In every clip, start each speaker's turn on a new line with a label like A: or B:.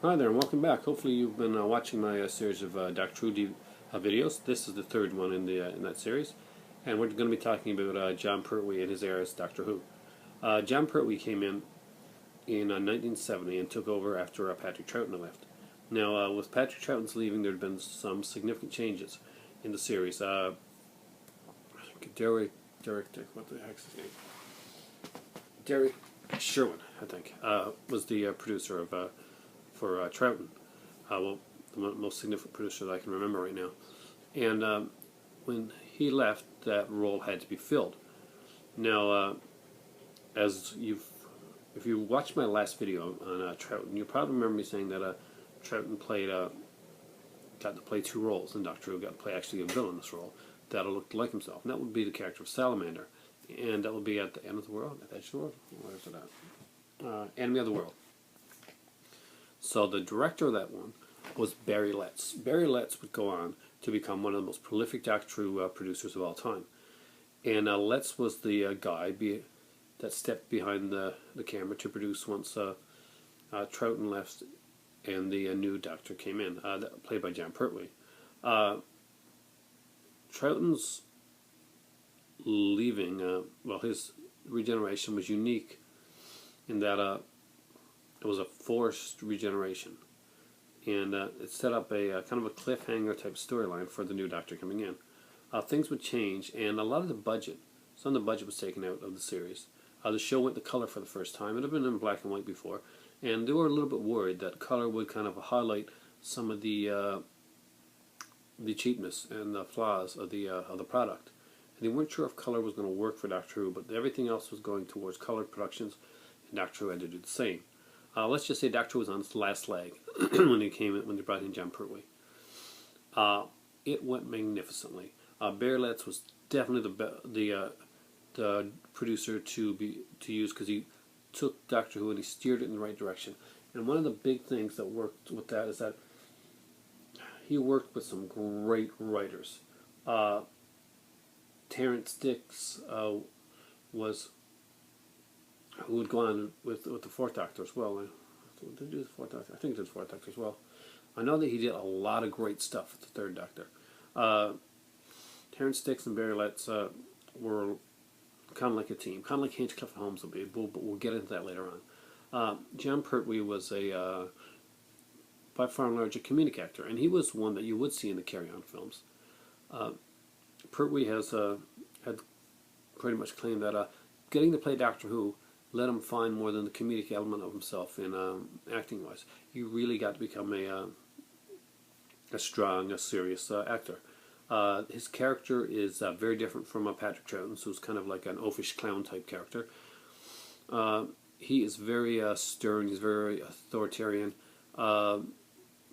A: Hi there and welcome back. Hopefully you've been watching my series of Doctor Who videos. This is the third one in that series, and we're going to be talking about Jon Pertwee and his era as Doctor Who. Jon Pertwee came in 1970 and took over after Patrick Troughton left. Now, with Patrick Troughton's leaving, there had been some significant changes in the series. Derek, what the heck's his name? Derek Sherwin, I think, was the producer of for Troughton. Well, the most significant producer that I can remember right now. And when he left, that role had to be filled. Now, if you watched my last video on Troughton, you probably remember me saying that Troughton got to play two roles in Doctor Who. Got to play actually a villain in this role that looked like himself, and that would be the character of Salamander, and that would be at the end of the world, at the edge of the world. Where is it at? Enemy of the World. So the director of that one was Barry Letts. Barry Letts would go on to become one of the most prolific Doctor Who producers of all time. And Letts was the guy that stepped behind the camera to produce once Troughton left and the new Doctor came in, played by Jon Pertwee. Troughton's leaving, his regeneration was unique in that it was a forced regeneration, and it set up a kind of a cliffhanger type storyline for the new Doctor coming in. Things would change, and a lot of the budget, some of the budget was taken out of the series. The show went to color for the first time. It had been in black and white before, and they were a little bit worried that color would kind of highlight some of the cheapness and the flaws of the product. And they weren't sure if color was going to work for Doctor Who, but everything else was going towards colored productions, and Doctor Who had to do the same. Let's just say Doctor Who was on its last leg when they brought in Jon Pertwee. It went magnificently. Barry Letts was definitely the producer to use, because he took Doctor Who and he steered it in the right direction. And one of the big things that worked with that is that he worked with some great writers. Terrence Dicks who would go on with the Fourth Doctor as well. Did he do the Fourth Doctor? I think he did the Fourth Doctor as well. I know that he did a lot of great stuff with the Third Doctor. Terrence Dicks and Barry Letts were kind of like a team, kind of like Hinchcliffe and Holmes will be, but we'll get into that later on. Jon Pertwee was by far and large a comedic actor, and he was one that you would see in the Carry On films. Pertwee had pretty much claimed that getting to play Doctor Who let him find more than the comedic element of himself in acting-wise. He really got to become a strong, serious actor. His character is very different from Patrick Troughton's, who's kind of like an oafish clown type character. He is very stern. He's very authoritarian.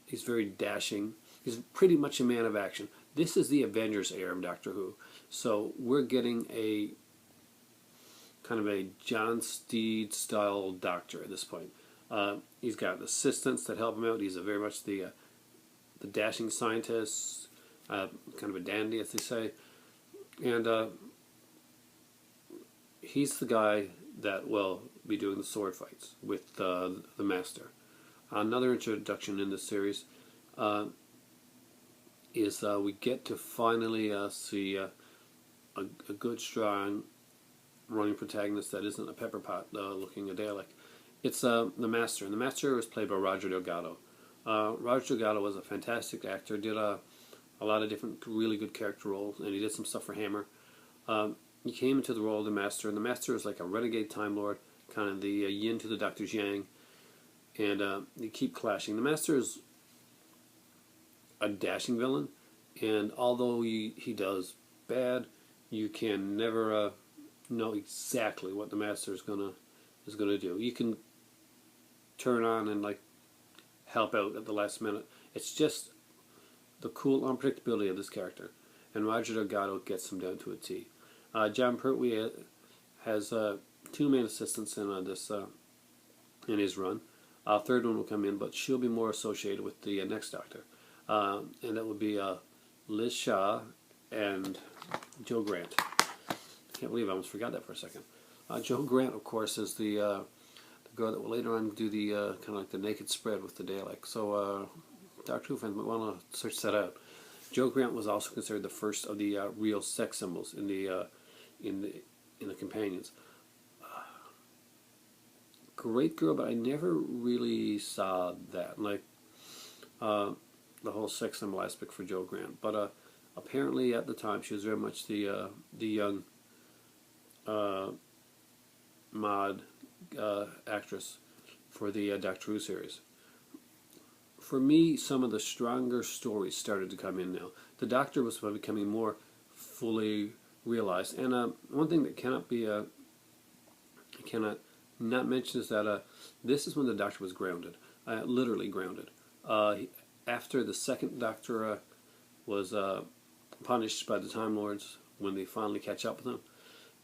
A: He's very dashing. He's pretty much a man of action. This is the Avengers era of Doctor Who, so we're getting a kind of a John Steed style Doctor at this point. He's got assistants that help him out. He's very much the dashing scientist, kind of a dandy, as they say, and he's the guy that will be doing the sword fights with the Master. Another introduction in this series is we get to finally see a good, strong, running protagonist that isn't a pepper pot looking a Dalek. It's the Master, and the Master was played by Roger Delgado. Roger Delgado was a fantastic actor, did a lot of different really good character roles, and he did some stuff for Hammer. He came into the role of the Master, and the Master is like a renegade Time Lord, kind of the yin to the Doctor's yang, and they keep clashing. The Master is a dashing villain, and although he does bad, you can never know exactly what the Master is gonna do. You can turn on and like help out at the last minute. It's just the cool unpredictability of this character, and Roger Delgado gets him down to a T. Jon Pertwee has two main assistants in in his run. Third one will come in, but she'll be more associated with the next Doctor, and that would be Liz Shaw and Joe Grant. I can't believe I almost forgot that for a second. Joe Grant, of course, is the girl that will later on do the kind of like the naked spread with the Dalek. So Doctor Who fans might want to search that out. Jo Grant was also considered the first of the real sex symbols in the companions. Great girl, but I never really saw that, like the whole sex symbol aspect for Jo Grant. But apparently at the time she was very much the young mod actress for the Doctor Who series. For me, some of the stronger stories started to come in now. The Doctor was becoming more fully realized, and one thing that cannot be I cannot not mention is that this is when the Doctor was grounded, literally grounded. After the second Doctor was punished by the Time Lords, when they finally catch up with him,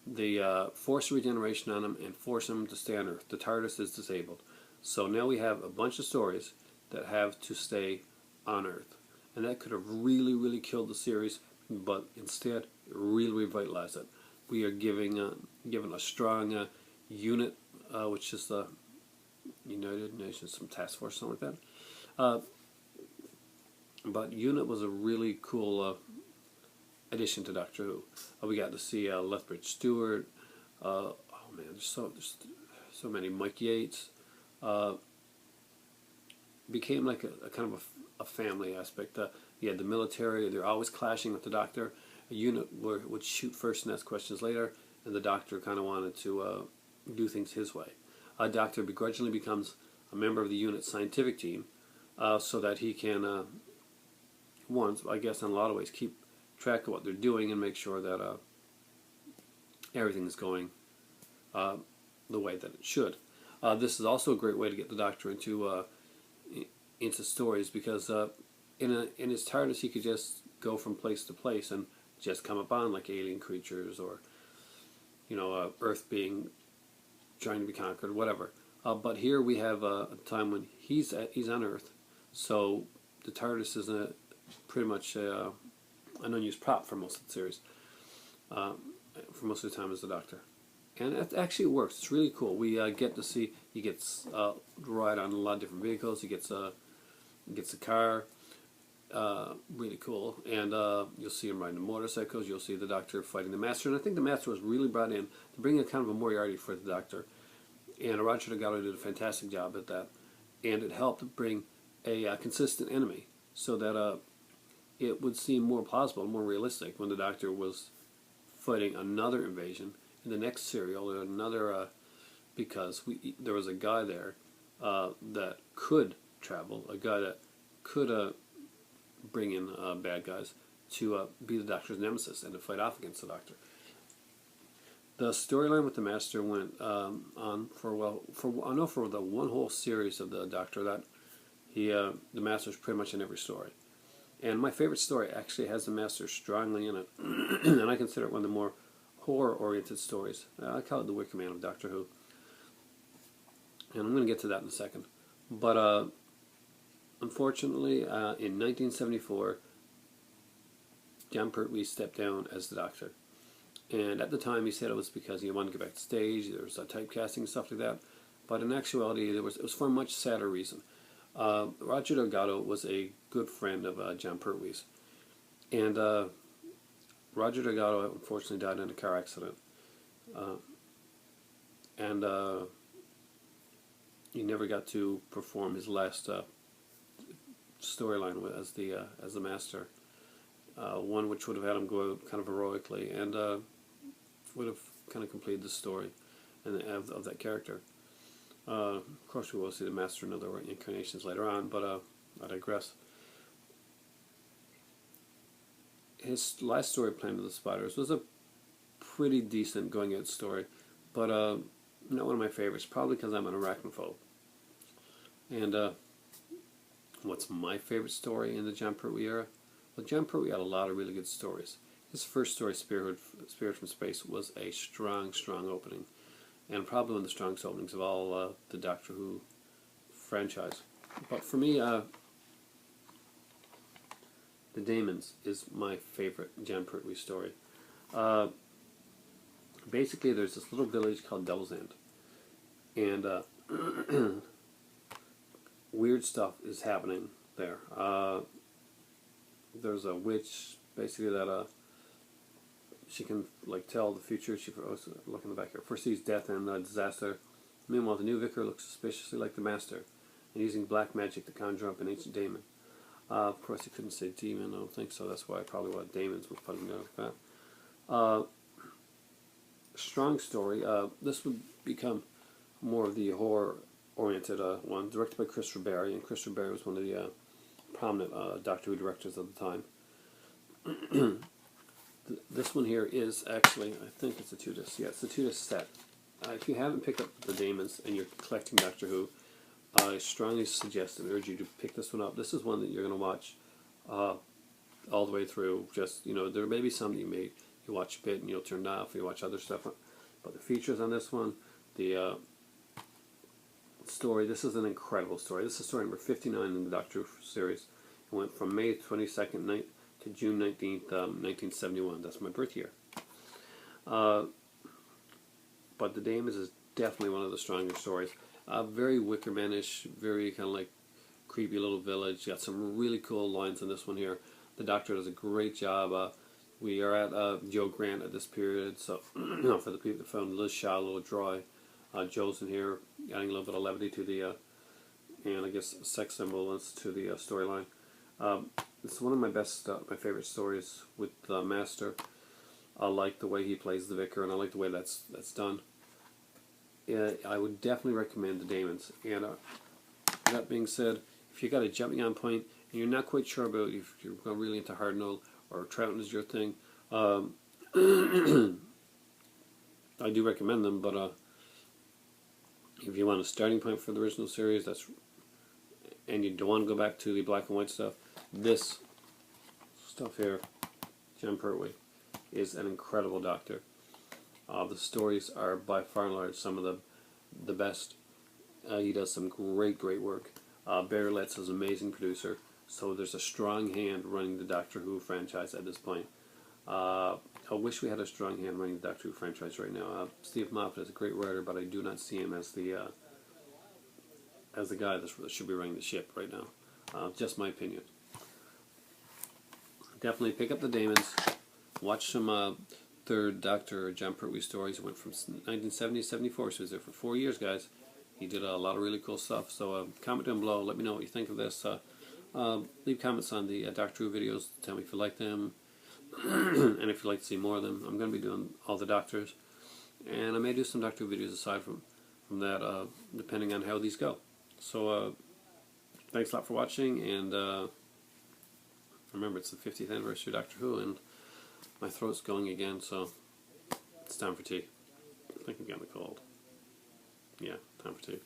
A: they force regeneration on him and force him to stay on Earth. The TARDIS is disabled. So now we have a bunch of stories that have to stay on Earth. And that could have really, really killed the series, but instead really revitalized it. We are given a strong unit, which is the United Nations, some task force, something like that. But UNIT was a really cool addition to Doctor Who. We got to see Lethbridge Stewart. Oh man, there's so many. Mike Yates. Became like a kind of a family aspect. You had the military; they're always clashing with the Doctor. A unit would shoot first and ask questions later, and the Doctor kind of wanted to do things his way. Doctor begrudgingly becomes a member of the unit's scientific team, so that he can, I guess in a lot of ways, keep track of what they're doing and make sure that everything is going the way that it should. This is also a great way to get the Doctor into stories, because in his TARDIS he could just go from place to place and just come upon like alien creatures or Earth being trying to be conquered, whatever. But here we have a time when he's on Earth, so the TARDIS is pretty much an unused prop for most of the series. For most of the time as the Doctor. And it actually works. It's really cool. We get to see, he gets to ride on a lot of different vehicles. He gets a car. Really cool. And you'll see him riding motorcycles. You'll see the Doctor fighting the Master. And I think the Master was really brought in to bring a kind of a Moriarty for the Doctor. And Roger Delgado did a fantastic job at that. And it helped bring a consistent enemy so that it would seem more plausible, more realistic when the Doctor was fighting another invasion in the next serial, or another, because there was a guy there that could travel, a guy that could bring in bad guys to be the Doctor's nemesis and to fight off against the Doctor. The storyline with the Master went on for the one whole series of the Doctor that the Master's pretty much in every story. And my favorite story actually has the Master strongly in it, and I consider it one of the more horror-oriented stories. I call it the Wicker Man of Doctor Who. And I'm going to get to that in a second. But unfortunately, in 1974, Jon Pertwee stepped down as the Doctor. And at the time he said it was because he wanted to get back to stage, there was typecasting and stuff like that. But in actuality, it was for a much sadder reason. Roger Delgado was a good friend of Jon Pertwee's. And Roger Delgado unfortunately died in a car accident. And he never got to perform his last storyline as the Master. One which would have had him go out kind of heroically and would have kind of completed the story of that character. Of course, we will see the Master in other incarnations later on, but I digress. His last story, Planet of the Spiders, was a pretty decent going-out story, but not one of my favorites, probably because I'm an arachnophobe. And what's my favorite story in the Jon Pertwee era? Well, Jon Pertwee had a lot of really good stories. His first story, Spirit from Space, was a strong opening, and probably one of the strongest openings of all the Doctor Who franchise. But for me, The Daemons is my favorite Jon Pertwee story. Basically, there's this little village called Devil's End, and weird stuff is happening there. There's a witch basically that she can like tell the future. She look in the back here. Foresees death and disaster. Meanwhile, the new vicar looks suspiciously like the master, and using black magic to conjure up an ancient demon. Of course, he couldn't say demon. I don't think so. That's why probably what demons was putting there like that. Strong story. This would become more of the horror-oriented one, directed by Christopher Barry, and Christopher Barry was one of the prominent Doctor Who directors at the time. This one here is actually, I think it's a 2-disc. Yeah, it's a 2-disc set. If you haven't picked up the Damons and you're collecting Doctor Who, I strongly suggest and urge you to pick this one up. This is one that you're going to watch all the way through. Just, you know, there may be some that you watch a bit and you'll turn it off, you watch other stuff. But the features on this one, the story, this is an incredible story. This is story number 59 in the Doctor Who series. It went from May 22nd to June 19th, 1971. That's my birth year. But the Damons is definitely one of the stronger stories. Very Wickermanish, very kind of like creepy little village. Got some really cool lines in this one here. The Doctor does a great job. We are at Joe Grant at this period, so for the people that found Liz Shaw a little dry, Joe's in here adding a little bit of levity to the and I guess sex symbols to the storyline. It's one of my my favorite stories with the Master. I like the way he plays the Vicar, and I like the way that's done. I would definitely recommend the Damons. And that being said, if you got a jumping on point and you're not quite sure about if you're going really into Hartnell or Troughton is your thing, I do recommend them. But if you want a starting point for the original series, and you don't want to go back to the black and white stuff, this stuff here, Jon Pertwee, is an incredible Doctor. The stories are by far and large some of the best. He does some great work. Barry Letts is an amazing producer, so there's a strong hand running the Doctor Who franchise at this point. I wish we had a strong hand running the Doctor Who franchise right now. Steve Moffat is a great writer, but I do not see him as the guy that should be running the ship right now. Just my opinion. Definitely pick up the Damons. Watch some third Doctor Jon Pertwee stories. He went from 1970 to 74, so he was there for 4 years, guys. He did a lot of really cool stuff. So comment down below. Let me know what you think of this. Leave comments on the Doctor Who videos. Tell me if you like them. And if you'd like to see more of them. I'm going to be doing all the Doctors. And I may do some Doctor Who videos aside from that, depending on how these go. So thanks a lot for watching. And remember, it's the 50th anniversary of Doctor Who. And my throat's going again, so it's time for tea. I think I'm getting a cold. Yeah, time for tea.